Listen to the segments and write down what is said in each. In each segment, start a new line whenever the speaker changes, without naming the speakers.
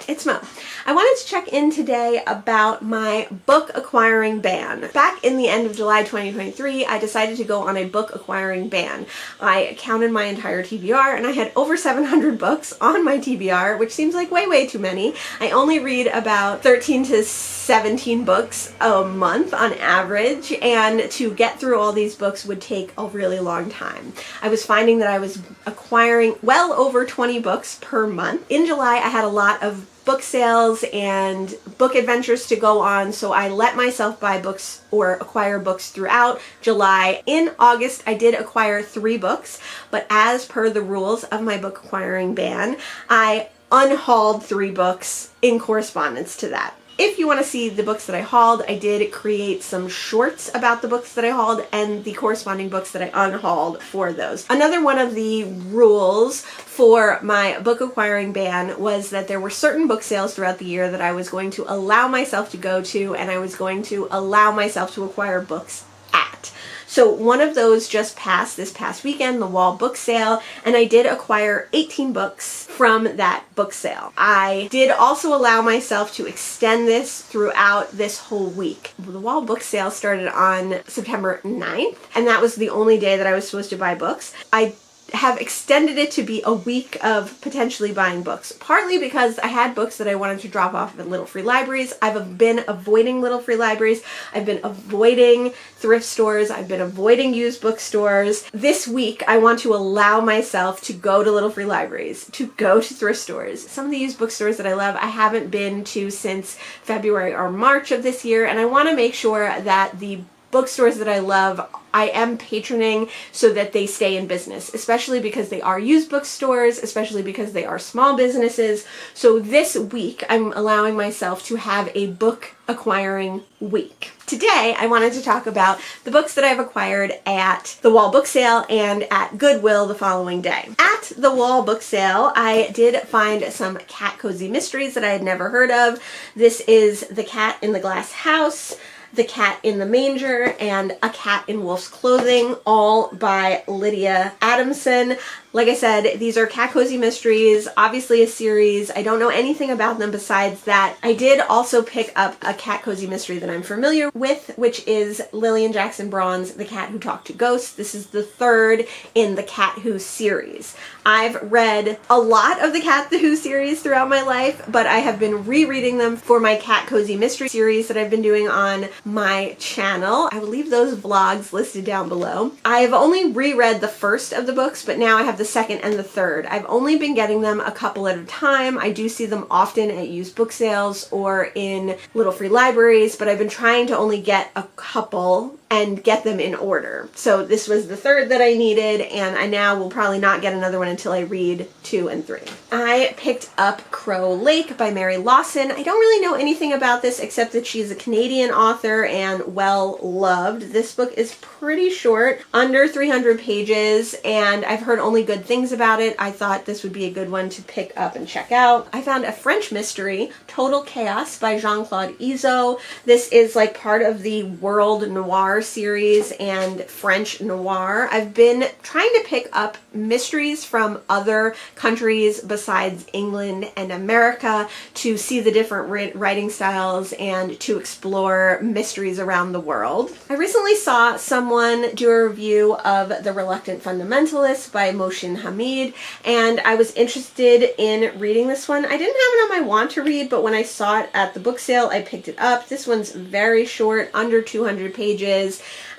It's Mo. I wanted to check in today about my book acquiring ban. Back in the end of July 2023, I decided to go on a book acquiring ban. I counted my entire TBR and I had over 700 books on my TBR, which seems like way too many. I only read about 13 to 17 books a month on average, and to get through all these books would take a really long time. I was finding that I was acquiring well over 20 books per month. In July, I had a lot of book sales and book adventures to go on, so I let myself buy books or acquire books throughout July. In August, I did acquire 3 books, but as per the rules of my book acquiring ban, I unhauled 3 books in correspondence to that. If you want to see the books that I hauled, I did create some shorts about the books that I hauled and the corresponding books that I unhauled for those. Another one of the rules for my book acquiring ban was that there were certain book sales throughout the year that I was going to allow myself to go to, and I was going to allow myself to acquire books at. So one of those just passed this past weekend, the Wall book sale, and I did acquire 18 books from that book sale. I did also allow myself to extend this throughout this whole week. The Wall book sale started on September 9th, and that was the only day that I was supposed to buy books. I have extended it to be a week of potentially buying books, partly because I had books that I wanted to drop off at Little Free Libraries. I've been avoiding Little Free Libraries. I've been avoiding thrift stores. I've been avoiding used bookstores. This week, I want to allow myself to go to Little Free Libraries, to go to thrift stores. Some of the used bookstores that I love, I haven't been to since February or March of this year, and I want to make sure that the bookstores that I love, I am patroning so that they stay in business, especially because they are used bookstores, especially because they are small businesses. So this week, I'm allowing myself to have a book acquiring week. Today, I wanted to talk about the books that I've acquired at the Wall book sale and at Goodwill the following day. At the Wall book sale, I did find some cat cozy mysteries that I had never heard of. This is The Cat in the Glass House, The Cat in the Manger, and A Cat in Wolf's Clothing, all by Lydia Adamson. Like I said, these are cat cozy mysteries, obviously a series. I don't know anything about them besides that. I did also pick up a cat cozy mystery that I'm familiar with, which is Lillian Jackson Braun's The Cat Who Talked to Ghosts. This is the 3rd in the Cat Who series. I've read a lot of the Cat Who series throughout my life, but I have been rereading them for my cat cozy mystery series that I've been doing on my channel. I will leave those vlogs listed down below. I've only reread the first of the books, but now I have the 2nd and the 3rd. I've only been getting them a couple at a time. I do see them often at used book sales or in Little Free Libraries, but I've been trying to only get a couple and get them in order. So this was the 3rd that I needed, and I now will probably not get another one until I read 2 and 3. I picked up Crow Lake by Mary Lawson. I don't really know anything about this except that she's a Canadian author and well loved. This book is pretty short, under 300 pages, and I've heard only good things about it. I thought this would be a good one to pick up and check out. I found a French mystery, Total Chaos by Jean-Claude Izzo. This is like part of the World Noir series and French noir. I've been trying to pick up mysteries from other countries besides England and America to see the different writing styles and to explore mysteries around the world. I recently saw someone do a review of The Reluctant Fundamentalist by Mohsin Hamid, and I was interested in reading this one. I didn't have it on my want to read, but when I saw it at the book sale, I picked it up. This one's very short, under 200 pages,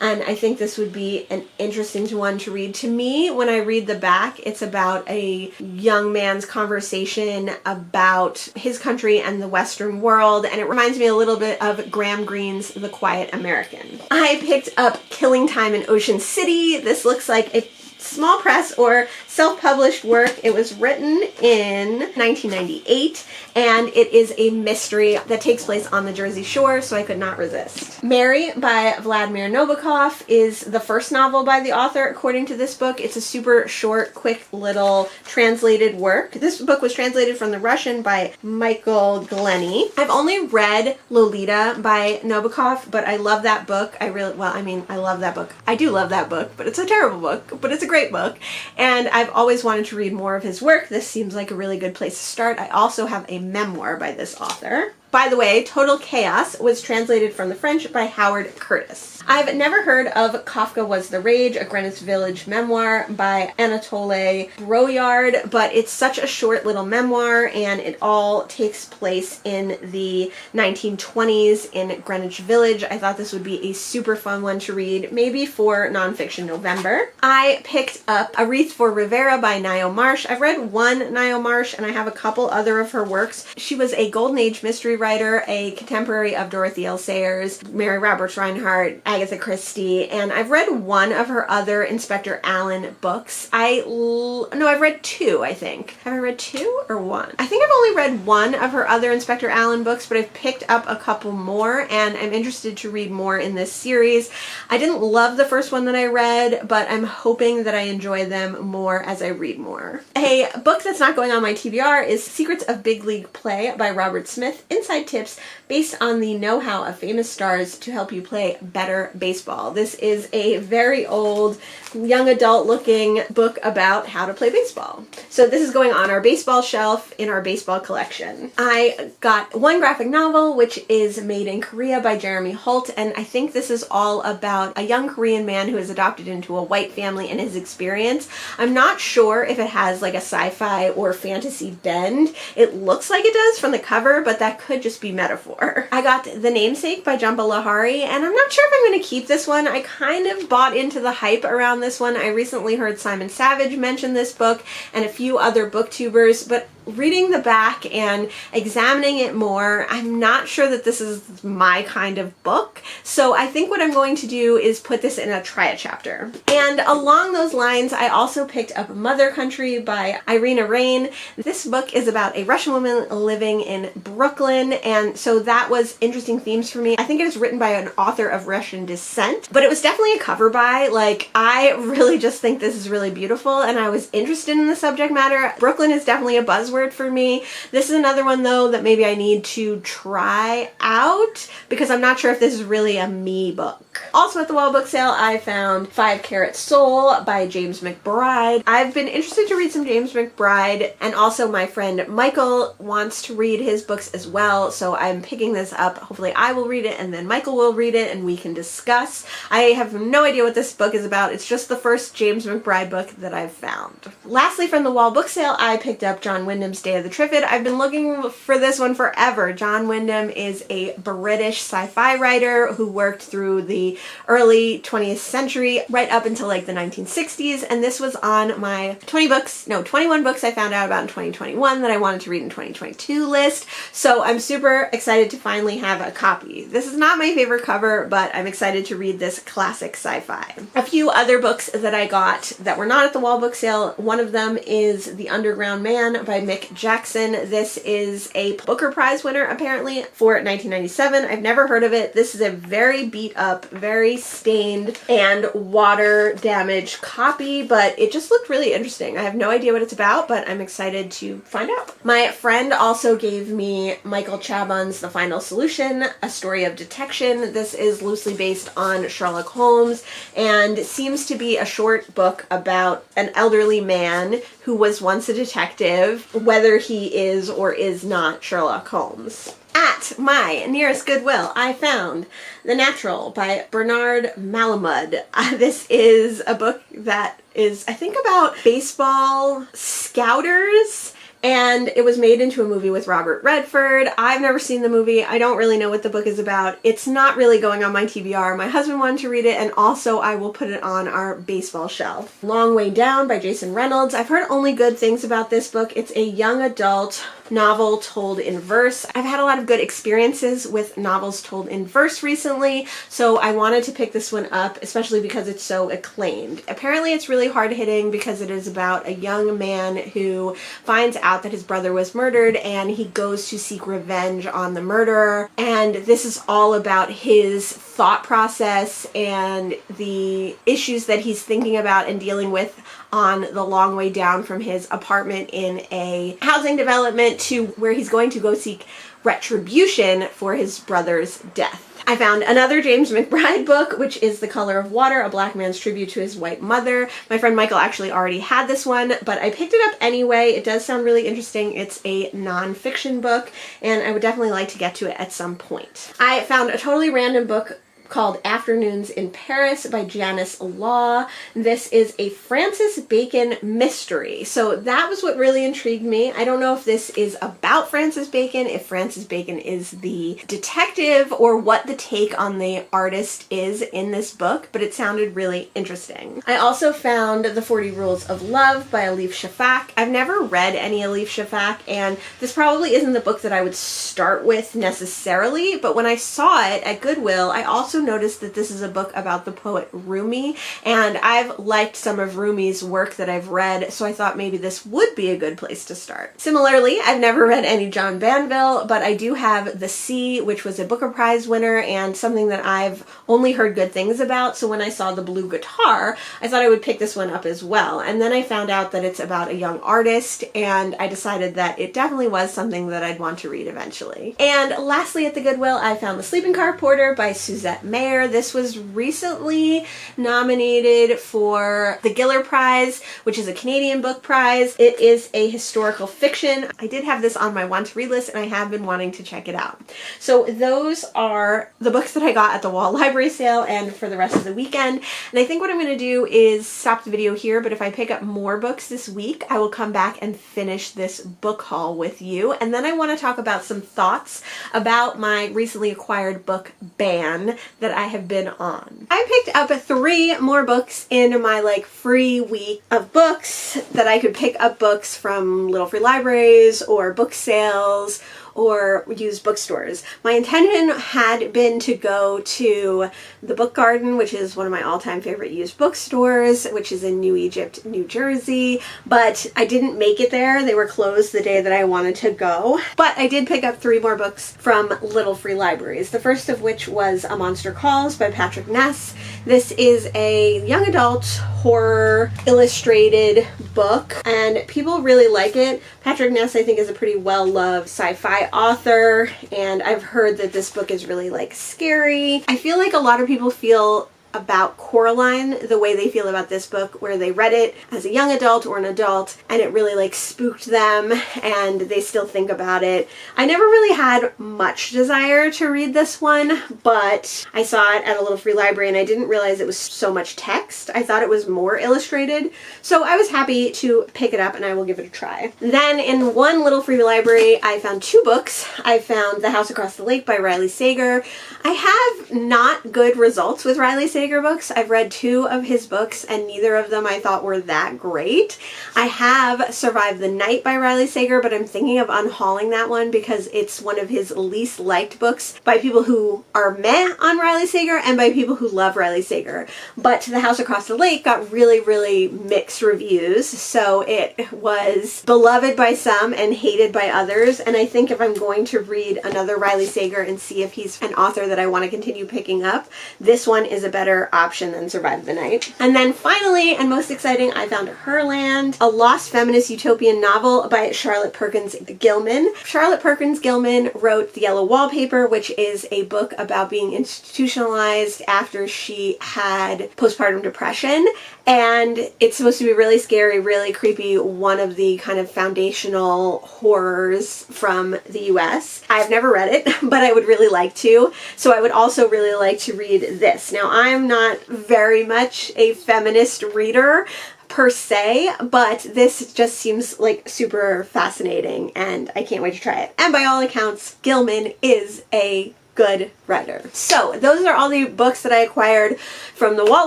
and I think this would be an interesting one to read. To me, when I read the back, it's about a young man's conversation about his country and the Western world, and it reminds me a little bit of Graham Greene's The Quiet American. I picked up Killing Time in Ocean City. This looks like a small press or self-published work. It was written in 1998, and it is a mystery that takes place on the Jersey Shore, so I could not resist. Mary by Vladimir Nabokov is the first novel by the author, according to this book. It's a super short, quick little translated work. This book was translated from the Russian by Michael Glenny. I've only read Lolita by Nabokov, but I love that book. I love that book. I do love that book, but it's a terrible book, but it's a great great book, and I've always wanted to read more of his work. This seems like a really good place to start. I also have a memoir by this author. By the way, Total Chaos was translated from the French by Howard Curtis. I've never heard of Kafka Was the Rage, a Greenwich Village memoir by Anatole Broyard, but it's such a short little memoir, and it all takes place in the 1920s in Greenwich Village. I thought this would be a super fun one to read, maybe for Nonfiction November. I picked up A Wreath for Rivera by Ngaio Marsh. I've read one Ngaio Marsh, and I have a couple other of her works. She was a Golden Age mystery writer, a contemporary of Dorothy L. Sayers, Mary Roberts Rinehart, Agatha Christie, and I've read one of her other Inspector Allen books. No, I've read two, I think. Have I read two or one? I think I've only read one of her other Inspector Allen books, but I've picked up a couple more, and I'm interested to read more in this series. I didn't love the first one that I read, but I'm hoping that I enjoy them more as I read more. A book that's not going on my TBR is Secrets of Big League Play by Robert Smith. Inside tips based on the know-how of famous stars to help you play better baseball. This is a very old, young adult looking book about how to play baseball. So this is going on our baseball shelf in our baseball collection. I got one graphic novel, which is Made in Korea by Jeremy Holt, and I think this is all about a young Korean man who is adopted into a white family and his experience. I'm not sure if it has like a sci-fi or fantasy bend. It looks like it does from the cover, but that could just be metaphor. I got The Namesake by Jhumpa Lahiri, and I'm not sure if I'm going to keep this one. I kind of bought into the hype around this one. I recently heard Simon Savage mention this book and a few other booktubers, but reading the back and examining it more, I'm not sure that this is my kind of book. So I think what I'm going to do is put this in a try a chapter. And along those lines, I also picked up Mother Country by Irina Rain. This book is about a Russian woman living in Brooklyn, and so that was interesting themes for me. I think it is written by an author of Russian descent, but it was definitely a cover by. Like, I really just think this is really beautiful, and I was interested in the subject matter. Brooklyn is definitely a buzzword for me. This is another one though that maybe I need to try out because I'm not sure if this is really a me book. Also at the Wall book sale, I found 5 Carat Soul by James McBride. I've been interested to read some James McBride, and also my friend Michael wants to read his books as well, so I'm picking this up. Hopefully I will read it and then Michael will read it and we can discuss. I have no idea what this book is about. It's just the first James McBride book that I've found. Lastly, from the Wall book sale, I picked up John Wyndham's Day of the Trifid. I've been looking for this one forever. John Wyndham is a British sci-fi writer who worked through the early 20th century right up until like the 1960s, and this was on my 21 books I found out about in 2021 that I wanted to read in 2022 list, so I'm super excited to finally have a copy. This is not my favorite cover, but I'm excited to read this classic sci-fi. A few other books that I got that were not at the Wall book sale, one of them is The Underground Man by Mick Jackson. This is a Booker Prize winner apparently for 1997. I've never heard of it. This is a very beat up, very stained and water damaged copy, but it just looked really interesting. I have no idea what it's about, but I'm excited to find out. My friend also gave me Michael Chabon's The Final Solution, A Story of Detection. This is loosely based on Sherlock Holmes and seems to be a short book about an elderly man who was once a detective, whether he is or is not Sherlock Holmes. At my nearest Goodwill, I found The Natural by Bernard Malamud. This is a book that is, I think, about baseball scouters, and it was made into a movie with Robert Redford. I've never seen the movie. I don't really know what the book is about. It's not really going on my TBR. My husband wanted to read it, and also I will put it on our baseball shelf. Long Way Down by Jason Reynolds. I've heard only good things about this book. It's a young adult novel told in verse. I've had a lot of good experiences with novels told in verse recently, so I wanted to pick this one up, especially because it's so acclaimed. Apparently it's really hard-hitting because it is about a young man who finds out that his brother was murdered and he goes to seek revenge on the murderer, and this is all about his thought process and the issues that he's thinking about and dealing with on the long way down from his apartment in a housing development to where he's going to go seek retribution for his brother's death. I found another James McBride book, which is The Color of Water, a black man's tribute to his white mother. My friend Michael actually already had this one, but I picked it up anyway. It does sound really interesting. It's a nonfiction book, and I would definitely like to get to it at some point. I found a totally random book called Afternoons in Paris by Janice Law. This is a Francis Bacon mystery. So that was what really intrigued me. I don't know if this is about Francis Bacon, if Francis Bacon is the detective, or what the take on the artist is in this book, but it sounded really interesting. I also found The 40 Rules of Love by Elif Shafak. I've never read any Elif Shafak, and this probably isn't the book that I would start with necessarily, but when I saw it at Goodwill, I also noticed that this is a book about the poet Rumi, and I've liked some of Rumi's work that I've read, so I thought maybe this would be a good place to start. Similarly, I've never read any John Banville, but I do have The Sea, which was a Booker Prize winner and something that I've only heard good things about, so when I saw The Blue Guitar, I thought I would pick this one up as well. And then I found out that it's about a young artist, and I decided that it definitely was something that I'd want to read eventually. And lastly, at the Goodwill, I found The Sleeping Car Porter by Suzette Mayer. This was recently nominated for the Giller Prize, which is a Canadian book prize. It is a historical fiction. I did have this on my want to read list, and I have been wanting to check it out. So those are the books that I got at the Wall Library sale and for the rest of the weekend. And I think what I'm going to do is stop the video here, but if I pick up more books this week, I will come back and finish this book haul with you. And then I want to talk about some thoughts about my recently acquired book ban that I have been on. I picked up 3 more books in my free week of books that I could pick up books from Little Free Libraries or book sales or used bookstores. My intention had been to go to the Book Garden, which is one of my all-time favorite used bookstores, which is in New Egypt, New Jersey, but I didn't make it there. They were closed the day that I wanted to go. But I did pick up 3 more books from Little Free Libraries, the first of which was A Monster Calls by Patrick Ness. This is a young adult horror illustrated book, and people really like it. Patrick Ness, I think, is a pretty well-loved sci-fi author, and I've heard that this book is really scary. I feel like a lot of people feel about Coraline the way they feel about this book, where they read it as a young adult or an adult and it really spooked them and they still think about it. I never really had much desire to read this one, but I saw it at a Little Free Library and I didn't realize it was so much text. I thought it was more illustrated, so I was happy to pick it up and I will give it a try. Then in one Little Free Library, I found 2 books. I found The House Across the Lake by Riley Sager. I have not good results with Riley Sager books. I've read 2 of his books and neither of them I thought were that great. I have Survive the Night by Riley Sager, but I'm thinking of unhauling that one because it's one of his least liked books by people who are meh on Riley Sager and by people who love Riley Sager. But The House Across the Lake got really, really mixed reviews, so it was beloved by some and hated by others, and I think if I'm going to read another Riley Sager and see if he's an author that I want to continue picking up, this one is a better option than Survive the Night. And then finally, and most exciting, I found Herland, a lost feminist utopian novel by Charlotte Perkins Gilman. Charlotte Perkins Gilman wrote The Yellow Wallpaper, which is a book about being institutionalized after she had postpartum depression, and it's supposed to be really scary, really creepy, one of the kind of foundational horrors from the US. I've never read it, but I would really like to, so I would also really like to read this. Now, I'm not very much a feminist reader per se, but this just seems super fascinating and I can't wait to try it. And by all accounts, Gilman is a good writer. So those are all the books that I acquired from the Wall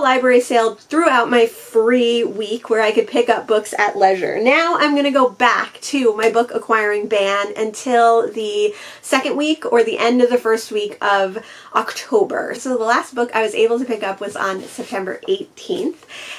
Library sale throughout my free week where I could pick up books at leisure. Now I'm going to go back to my book acquiring ban until the second week or the end of the first week of October. So the last book I was able to pick up was on September 18th,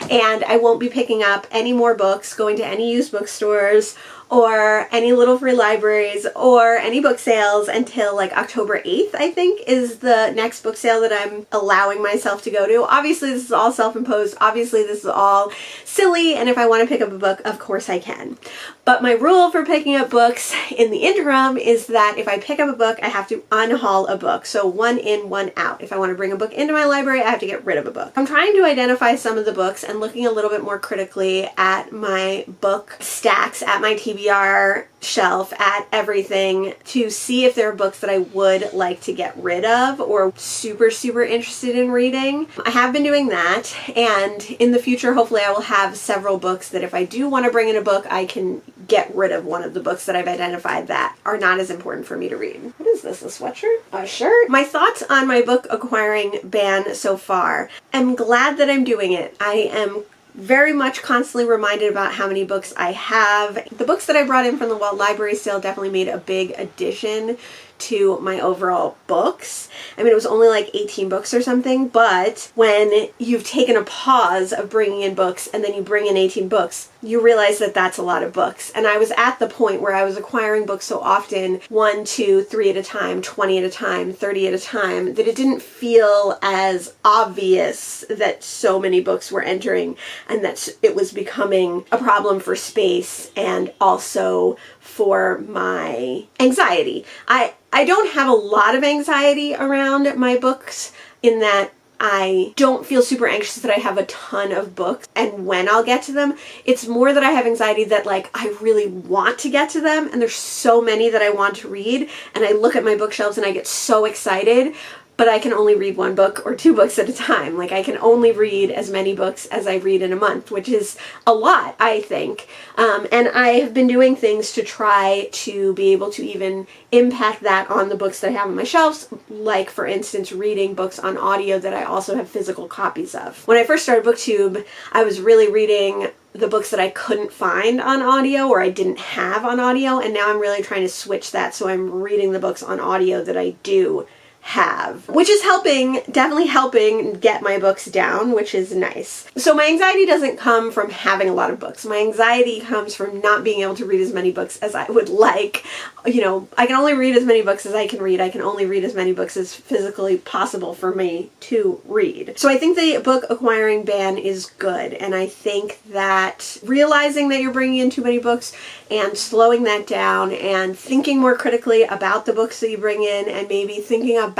and I won't be picking up any more books, going to any used bookstores, or any Little Free Libraries or any book sales until like October 8th, I think, is the next book sale that I'm allowing myself to go to. Obviously, this is all self-imposed. Obviously, this is all silly, and if I want to pick up a book, of course I can. But my rule for picking up books in the interim is that if I pick up a book, I have to unhaul a book. So one in, one out. If I want to bring a book into my library, I have to get rid of a book. I'm trying to identify some of the books and looking a little bit more critically at my book stacks, at my TBR shelf, at everything, to see if there are books that I would like to get rid of or super interested in reading. I have been doing that, and in the future hopefully I will have several books that if I do want to bring in a book, I can get rid of one of the books that I've identified that are not as important for me to read. What is this, a sweatshirt? A shirt? My thoughts on my book acquiring ban so far. I'm glad that I'm doing it. I am very much constantly reminded about how many books I have. The books that I brought in from the Wall Library sale definitely made a big addition to my overall books. I mean, it was only like 18 books or something, but when you've taken a pause of bringing in books and then you bring in 18 books, you realize that that's a lot of books. And I was at the point where I was acquiring books so often, 1, 2, 3 at a time, 20 at a time, 30 at a time, that it didn't feel as obvious that so many books were entering and that it was becoming a problem for space and also for my anxiety. I don't have a lot of anxiety around my books in that I don't feel super anxious that I have a ton of books and when I'll get to them. It's more that I have anxiety that like I really want to get to them and there's so many that I want to read, and I look at my bookshelves and I get so excited, but I can only read 1 book or 2 books at a time. Like I can only read as many books as I read in a month, which is a lot, I think. And I have been doing things to try to be able to even impact that on the books that I have on my shelves, like for instance, reading books on audio that I also have physical copies of. When I first started BookTube, I was really reading the books that I couldn't find on audio or I didn't have on audio, and now I'm really trying to switch that so I'm reading the books on audio that I do have, which is definitely helping get my books down, which is nice. So my anxiety doesn't come from having a lot of books. My anxiety comes from not being able to read as many books as I would like. You know, I can only read as many books as I can read. I can only read as many books as physically possible for me to read. So I think the book acquiring ban is good, and I think that realizing that you're bringing in too many books and slowing that down and thinking more critically about the books that you bring in and maybe thinking about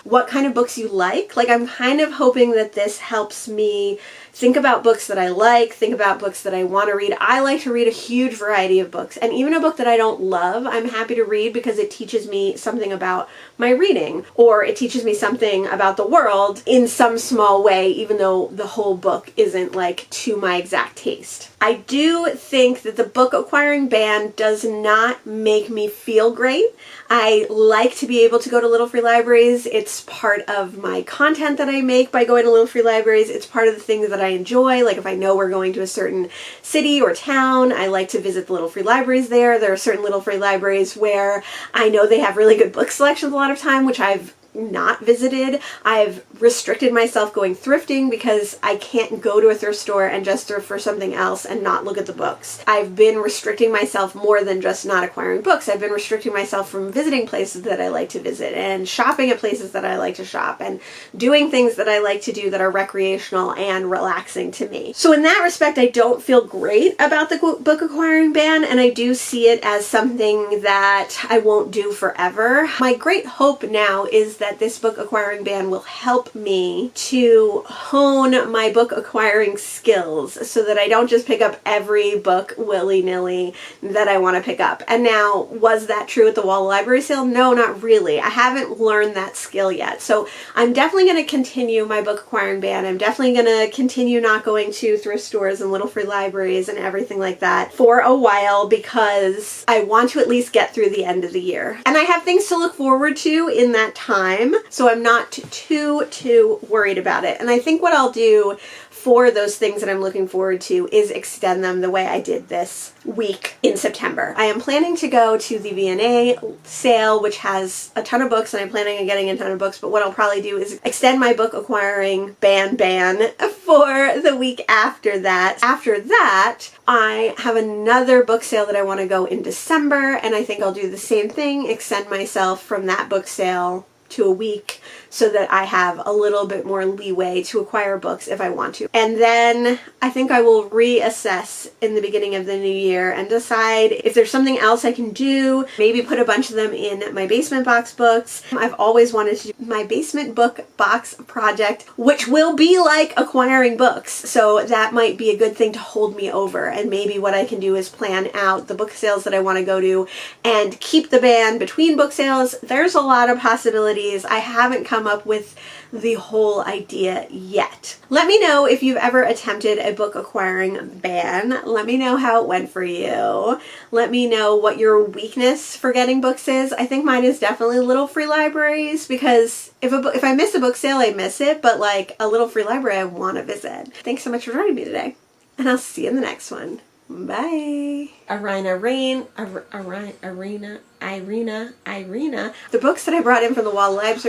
what kind of books you like. Like I'm kind of hoping that this helps me think about books that I like, think about books that I want to read. I like to read a huge variety of books, and even a book that I don't love, I'm happy to read because it teaches me something about my reading, or it teaches me something about the world in some small way, even though the whole book isn't like to my exact taste. I do think that the book acquiring ban does not make me feel great. I like to be able to go to Little Free Libraries. It's part of my content that I make by going to Little Free Libraries. It's part of the things that I enjoy. Like if I know we're going to a certain city or town, I like to visit the Little Free Libraries there. There are certain Little Free Libraries where I know they have really good book selections a lot of time, which I've not visited. I've restricted myself going thrifting because I can't go to a thrift store and just thrift for something else and not look at the books. I've been restricting myself more than just not acquiring books. I've been restricting myself from visiting places that I like to visit and shopping at places that I like to shop and doing things that I like to do that are recreational and relaxing to me. So in that respect, I don't feel great about the book acquiring ban, and I do see it as something that I won't do forever. My great hope now is that this book acquiring ban will help me to hone my book acquiring skills so that I don't just pick up every book willy-nilly that I want to pick up. And now, was that true at the Wall Library sale? No, not really. I haven't learned that skill yet. So I'm definitely going to continue my book acquiring ban. I'm definitely going to continue not going to thrift stores and Little Free Libraries and everything like that for a while because I want to at least get through the end of the year. And I have things to look forward to in that time. time, so I'm not too worried about it. And I think what I'll do for those things that I'm looking forward to is extend them the way I did this week in September. I am planning to go to the V&A sale, which has a ton of books, and I'm planning on getting a ton of books, but what I'll probably do is extend my book acquiring ban for the week after that. After that, I have another book sale that I want to go in December, and I think I'll do the same thing, extend myself from that book sale to a week so that I have a little bit more leeway to acquire books if I want to. And then I think I will reassess in the beginning of the new year and decide if there's something else I can do. Maybe put a bunch of them in my basement box books. I've always wanted to do my basement book box project, which will be like acquiring books. So that might be a good thing to hold me over. And maybe what I can do is plan out the book sales that I want to go to and keep the ban between book sales. There's a lot of possibilities. I haven't come up with the whole idea yet. Let me know if you've ever attempted a book acquiring ban. Let me know how it went for you. Let me know what your weakness for getting books is. I think mine is definitely little free libraries, because if I miss a book sale, I miss it, but like a little free library, I want to visit. Thanks so much for joining me today, and I'll see you in the next one. Bye. Irina. The books that I brought in from the wall library.